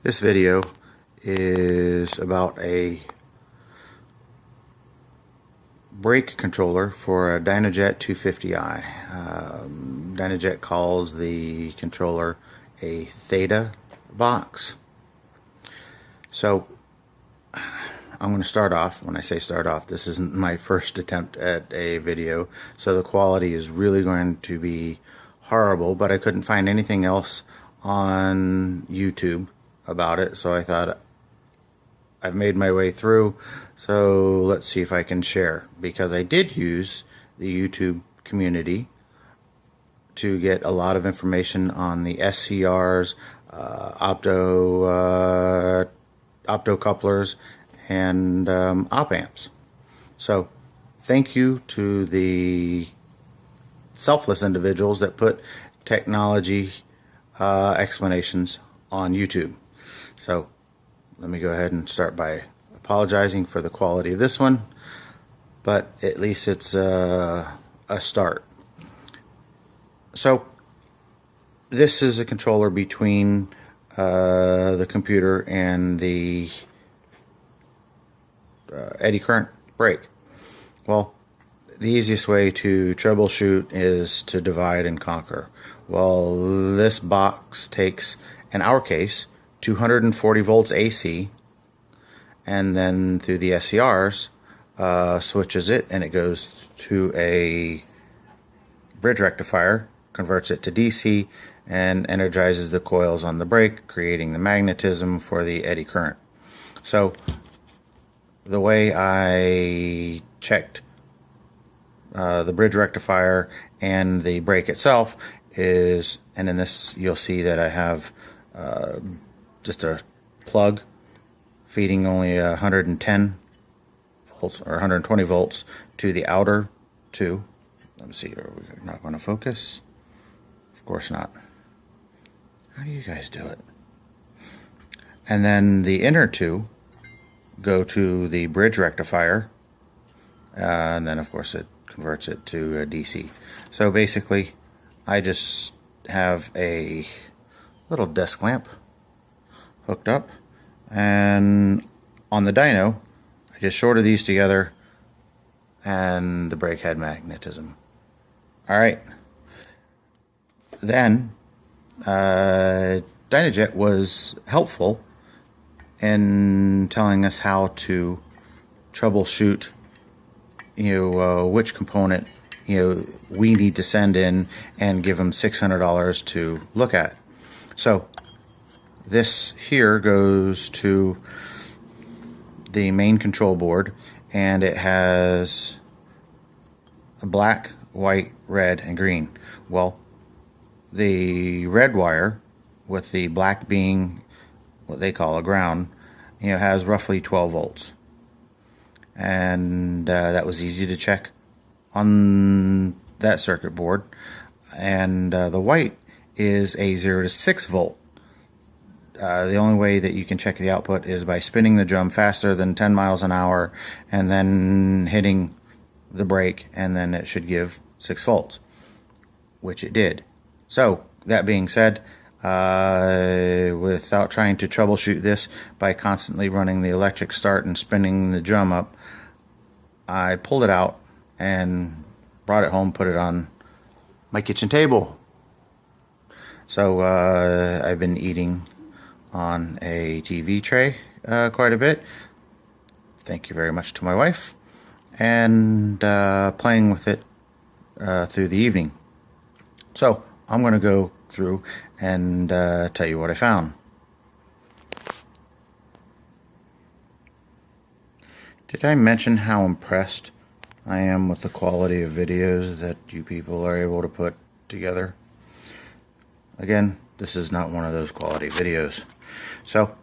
This video is about a brake controller for a DynoJet 250i. DynoJet calls the controller a Theta box. So I'm going to start off. When I say start off, this isn't my first attempt at a video, so the quality is really going to be horrible, but I couldn't find anything else on YouTube about it, so I thought I've made my way through, so let's see if I can share, because I did use the YouTube community to get a lot of information on the SCRs, optocouplers, and op amps. So thank you to the selfless individuals that put technology explanations on YouTube. So let me go ahead and start by apologizing for the quality of this one, but at least it's a start. So this is a controller between the computer and the eddy current brake. Well, the easiest way to troubleshoot is to divide and conquer. Well, this box takes, in our case, 240 volts AC, and then through the SCRs switches it, and it goes to a bridge rectifier, converts it to DC, and energizes the coils on the brake, creating the magnetism for the eddy current. So the way I checked the bridge rectifier and the brake itself is, and in this you'll see that I have just a plug feeding only 110 volts or 120 volts to the outer two. Let me see, are we not going to focus? Of course not. How do you guys do it? And then the inner two go to the bridge rectifier, and then of course it converts it to a DC. So basically I just have a little desk lamp hooked up, and on the dyno I just shorted these together, and the brake had magnetism. Alright, then DynoJet was helpful in telling us how to troubleshoot, which component we need to send in, and give them $600 to look at. So this here goes to the main control board, and it has a black, white, red, and green. Well, the red wire, with the black being what they call a ground, has roughly 12 volts, and that was easy to check on that circuit board. And the white is a 0 to 6 volt. The only way that you can check the output is by spinning the drum faster than 10 miles an hour and then hitting the brake, and then it should give 6 volts, which it did. So that being said, without trying to troubleshoot this by constantly running the electric start and spinning the drum up, I pulled it out and brought it home, put it on my kitchen table. So I've been eating on a TV tray quite a bit. Thank you very much to my wife, and playing with it through the evening. So I'm going to go through and tell you what I found. Did I mention how impressed I am with the quality of videos that you people are able to put together? Again, this is not one of those quality videos. So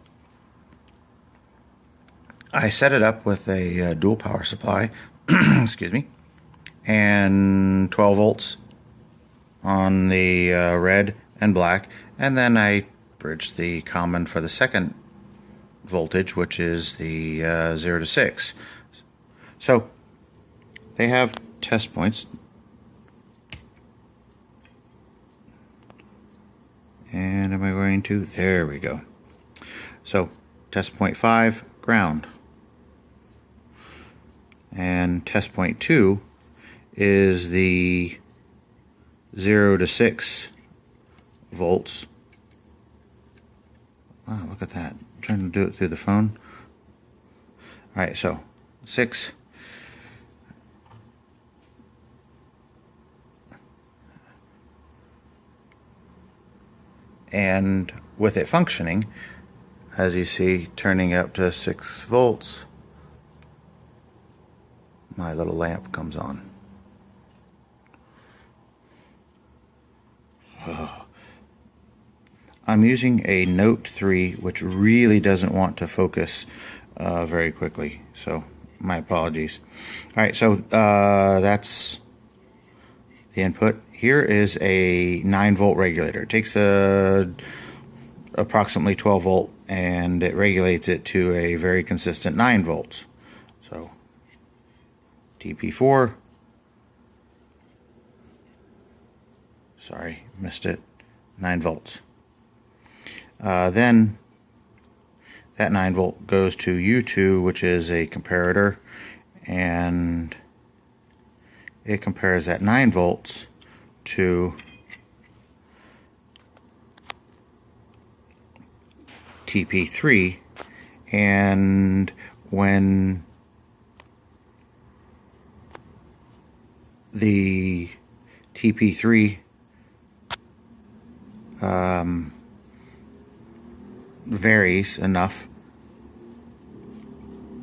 I set it up with a dual power supply, excuse me, and 12 volts on the red and black, and then I bridged the common for the second voltage, which is the 0 to 6. So they have test points, and am I going to? There we go. So test point 5, ground. And test point 2 is the 0 to 6 volts. Wow, look at that. I'm trying to do it through the phone. Alright, so 6. And with it functioning, as you see, turning up to 6 volts, my little lamp comes on. Oh. I'm using a Note 3, which really doesn't want to focus very quickly, so my apologies. Alright, so that's the input. Here is a 9-volt regulator. It takes approximately 12 volt and it regulates it to a very consistent 9 volts. So TP4, sorry, missed it, 9 volts. Then that 9 volt goes to U2, which is a comparator, and it compares that 9 volts to TP3, and when the TP3 varies enough,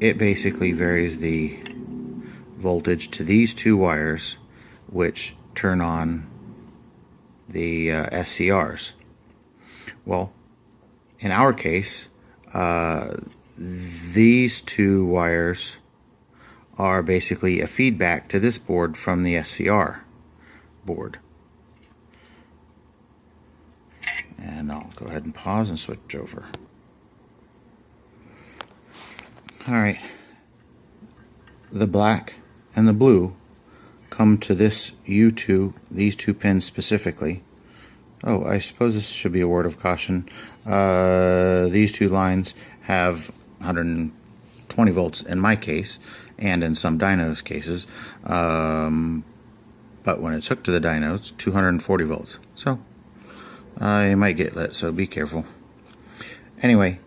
it basically varies the voltage to these two wires, which turn on the SCRs. Well, in our case, these two wires are basically a feedback to this board from the SCR board. And I'll go ahead and pause and switch over. Alright, the black and the blue come to this U2, these two pins specifically. Oh, I suppose this should be a word of caution. These two lines have 120 volts in my case, and in some dynos cases, but when it's hooked to the dyno, it's 240 volts. So you might get lit, so be careful. Anyway,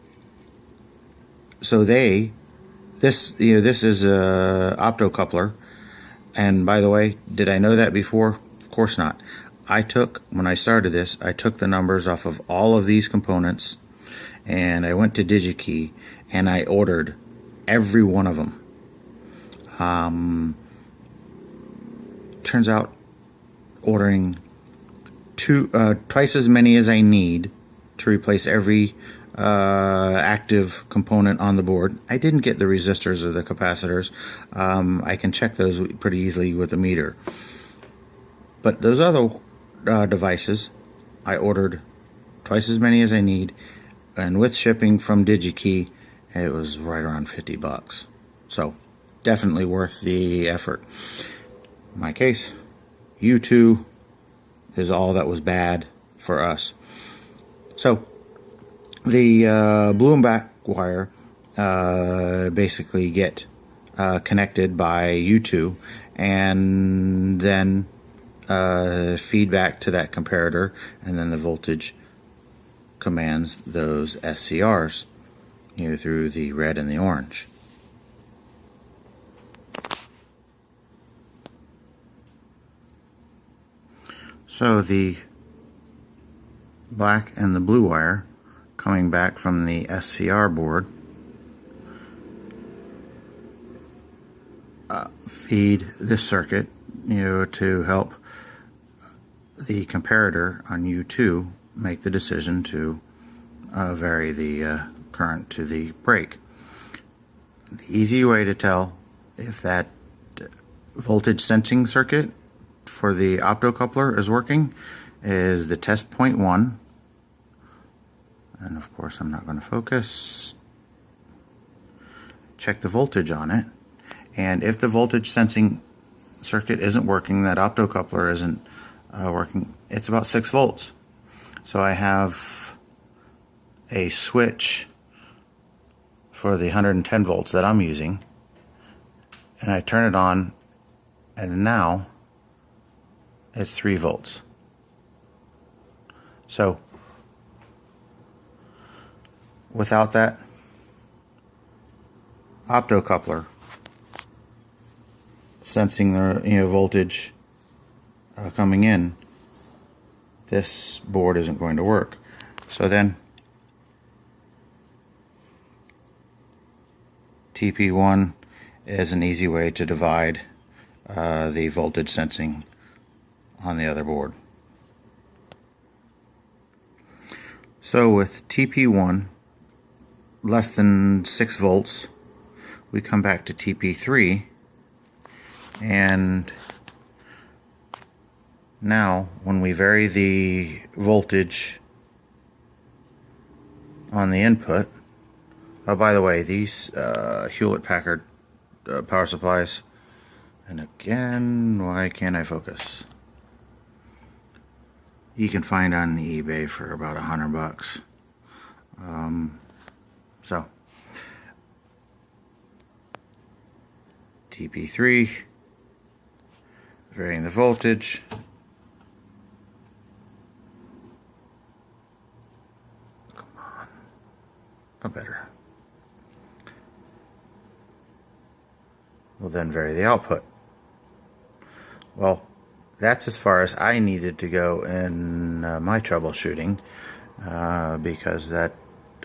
so this is a optocoupler, and by the way, did I know that before? Of course not. When I started this, I took the numbers off of all of these components, and I went to DigiKey, and I ordered every one of them. Turns out ordering twice as many as I need to replace every active component on the board. I didn't get the resistors or the capacitors. I can check those pretty easily with the meter. But those other devices, I ordered twice as many as I need, and with shipping from DigiKey, it was right around 50 bucks. So definitely worth the effort. In my case, U2 is all that was bad for us. So the blue and black wire basically get connected by U2 and then feedback to that comparator, and then the voltage commands those SCRs through the red and the orange. So the black and the blue wire coming back from the SCR board feed this circuit to help the comparator on U2 make the decision to vary the current to the break. The easy way to tell if that voltage sensing circuit for the optocoupler is working is the test point 1, and of course I'm not going to focus. Check the voltage on it, and if the voltage sensing circuit isn't working, that optocoupler isn't working, it's about 6 volts. So I have a switch for the 110 volts that I'm using, and I turn it on, and now it's 3 volts. So without that optocoupler sensing the voltage coming in, this board isn't going to work. So then TP1 is an easy way to divide the voltage sensing on the other board. So with TP1 less than 6 volts, we come back to TP3, and now when we vary the voltage on the input, oh, by the way, these Hewlett-Packard power supplies, and again, why can't I focus? You can find on eBay for about $100. So TP3, varying the voltage. Come on, no better. We'll then vary the output. Well, that's as far as I needed to go in my troubleshooting, because that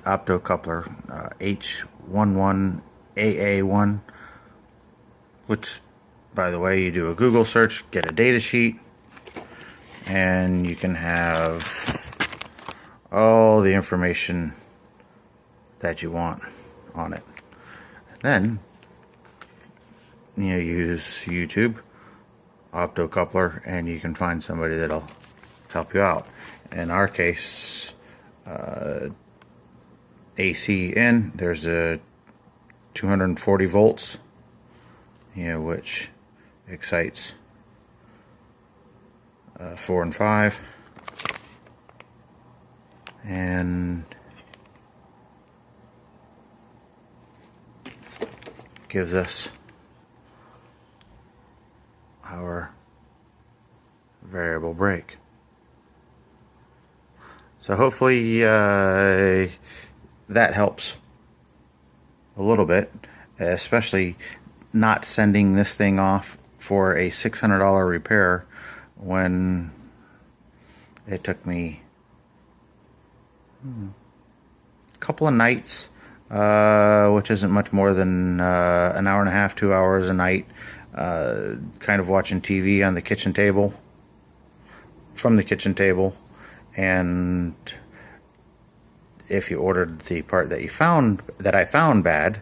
optocoupler H11AA1, which, by the way, you do a Google search, get a data sheet, and you can have all the information that you want on it. Then you use YouTube optocoupler, and you can find somebody that'll help you out. In our case, AC in, there's a 240 volts, which excites 4 and 5, and gives us our variable break. So hopefully that helps a little bit, especially not sending this thing off for a $600 repair when it took me a couple of nights, which isn't much more than an hour and a half, 2 hours a night, kind of watching TV on the kitchen table, from the kitchen table. And if you ordered the part that I found bad,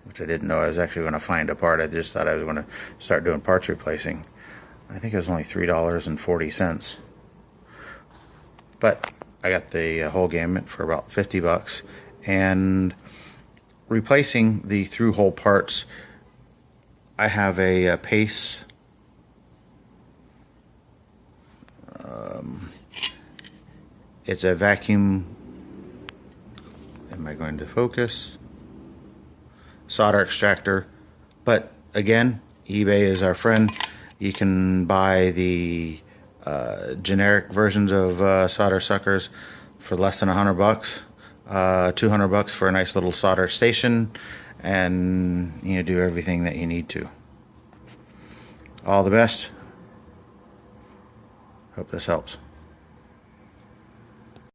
which I didn't know I was actually going to find a part, I just thought I was going to start doing parts replacing. I think it was only $3.40, but I got the whole gamut for about $50, and replacing the through-hole parts, I have a Pace it's a vacuum, am I going to focus, solder extractor. But again, eBay is our friend. You can buy the generic versions of solder suckers for less than $100, $200 for a nice little solder station, and do everything that you need to. All the best. Hope this helps.